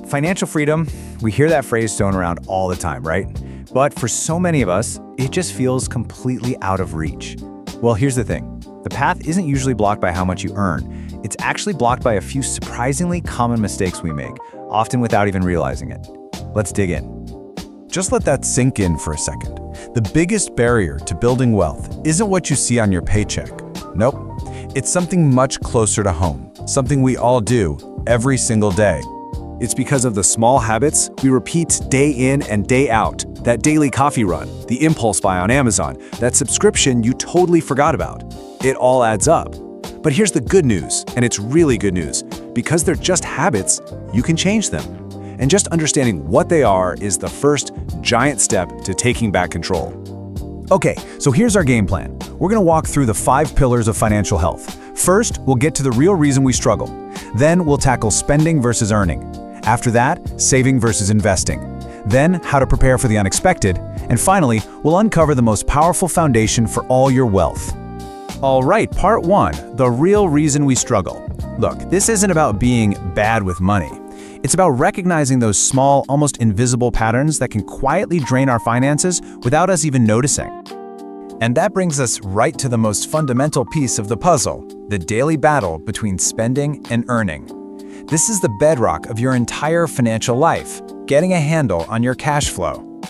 Financial freedom, we hear that phrase thrown around all the time, right? But for so many of us, it just feels completely out of reach. Well, here's the thing. The path isn't usually blocked by how much you earn. It's actually blocked by a few surprisingly common mistakes we make, often without even realizing it. Let's dig in. Just let that sink in for a second. The biggest barrier to building wealth isn't what you see on your paycheck. Nope. It's something much closer to home, something we all do every single day. It's because of the small habits we repeat day in and day out. That daily coffee run, the impulse buy on Amazon, that subscription you totally forgot about. It all adds up. But here's the good news, and it's really good news. Because they're just habits, you can change them. And just understanding what they are is the first giant step to taking back control. Okay, so here's our game plan. We're gonna walk through the 5 pillars of financial health. First, we'll get to the real reason we struggle. Then we'll tackle spending versus earning. After that, saving versus investing. Then, how to prepare for the unexpected. And finally, we'll uncover the most powerful foundation for all your wealth. All right, part 1, the real reason we struggle. Look, this isn't about being bad with money. It's about recognizing those small, almost invisible patterns that can quietly drain our finances without us even noticing. And that brings us right to the most fundamental piece of the puzzle, the daily battle between spending and earning. This is the bedrock of your entire financial life, getting a handle on your cash flow.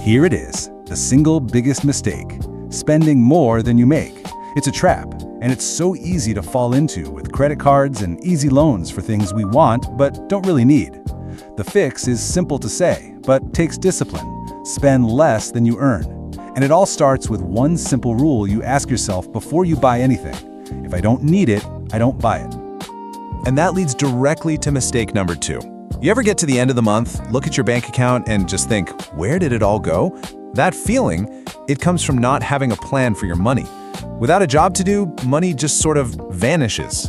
Here it is, the single biggest mistake, spending more than you make. It's a trap, and it's so easy to fall into with credit cards and easy loans for things we want but don't really need. The fix is simple to say, but takes discipline. Spend less than you earn. And it all starts with one simple rule you ask yourself before you buy anything. If I don't need it, I don't buy it. And that leads directly to mistake number 2. You ever get to the end of the month, look at your bank account, and just think, where did it all go? That feeling, it comes from not having a plan for your money. Without a job to do, money just sort of vanishes.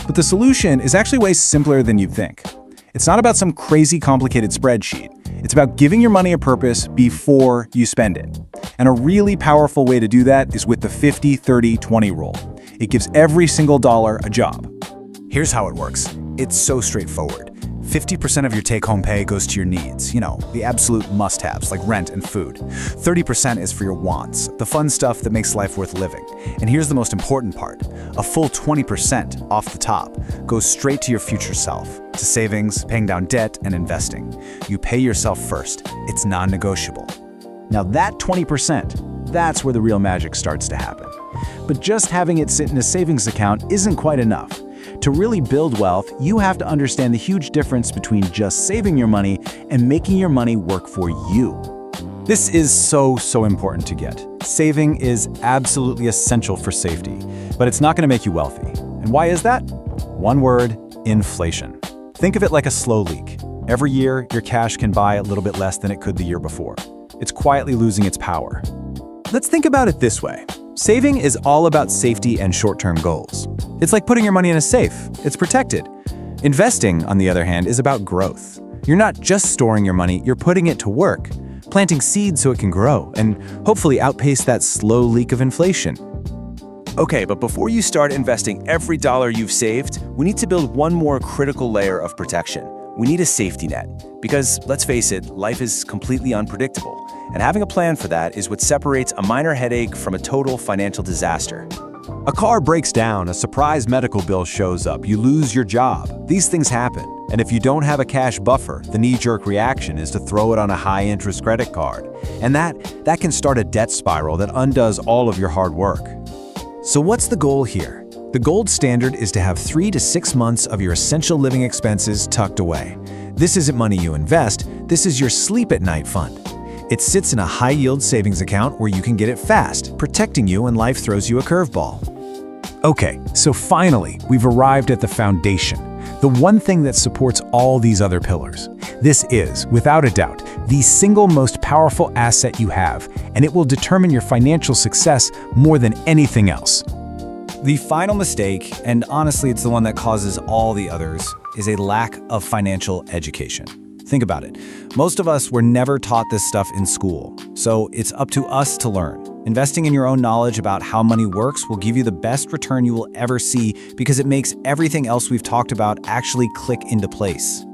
But the solution is actually way simpler than you'd think. It's not about some crazy complicated spreadsheet. It's about giving your money a purpose before you spend it. And a really powerful way to do that is with the 50-30-20 rule. It gives every single dollar a job. Here's how it works. It's so straightforward. 50% of your take-home pay goes to your needs, the absolute must-haves like rent and food. 30% is for your wants, the fun stuff that makes life worth living. And here's the most important part. A full 20% off the top goes straight to your future self, to savings, paying down debt, and investing. You pay yourself first. It's non-negotiable. Now that 20%, that's where the real magic starts to happen. But just having it sit in a savings account isn't quite enough. To really build wealth, you have to understand the huge difference between just saving your money and making your money work for you. This is so important to get. Saving is absolutely essential for safety, but it's not going to make you wealthy. And why is that? One word, inflation. Think of it like a slow leak. Every year, your cash can buy a little bit less than it could the year before. It's quietly losing its power. Let's think about it this way. Saving is all about safety and short-term goals. It's like putting your money in a safe. It's protected. Investing, on the other hand, is about growth. You're not just storing your money, you're putting it to work, planting seeds so it can grow, and hopefully outpace that slow leak of inflation. Okay, but before you start investing every dollar you've saved, we need to build one more critical layer of protection. We need a safety net. Because, let's face it, life is completely unpredictable. And having a plan for that is what separates a minor headache from a total financial disaster. A car breaks down, a surprise medical bill shows up, you lose your job. These things happen. And if you don't have a cash buffer, the knee-jerk reaction is to throw it on a high-interest credit card. And that can start a debt spiral that undoes all of your hard work. So what's the goal here? The gold standard is to have 3 to 6 months of your essential living expenses tucked away. This isn't money you invest, this is your sleep-at-night fund. It sits in a high-yield savings account where you can get it fast, protecting you when life throws you a curveball. Okay, so finally, we've arrived at the foundation, the one thing that supports all these other pillars. This is, without a doubt, the single most powerful asset you have, and it will determine your financial success more than anything else. The final mistake, and honestly it's the one that causes all the others, is a lack of financial education. Think about it. Most of us were never taught this stuff in school, so it's up to us to learn. Investing in your own knowledge about how money works will give you the best return you will ever see because it makes everything else we've talked about actually click into place.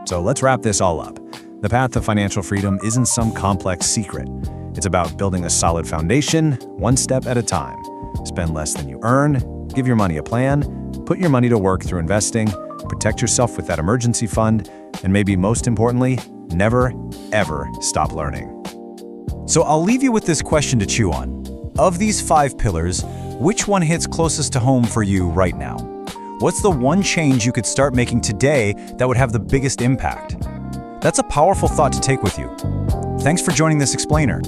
So let's wrap this all up. The path to financial freedom isn't some complex secret. It's about building a solid foundation, one step at a time. Spend less than you earn, give your money a plan, put your money to work through investing, protect yourself with that emergency fund, and maybe most importantly, never, ever stop learning. So I'll leave you with this question to chew on. Of these 5 pillars, which one hits closest to home for you right now? What's the one change you could start making today that would have the biggest impact? That's a powerful thought to take with you. Thanks for joining this explainer.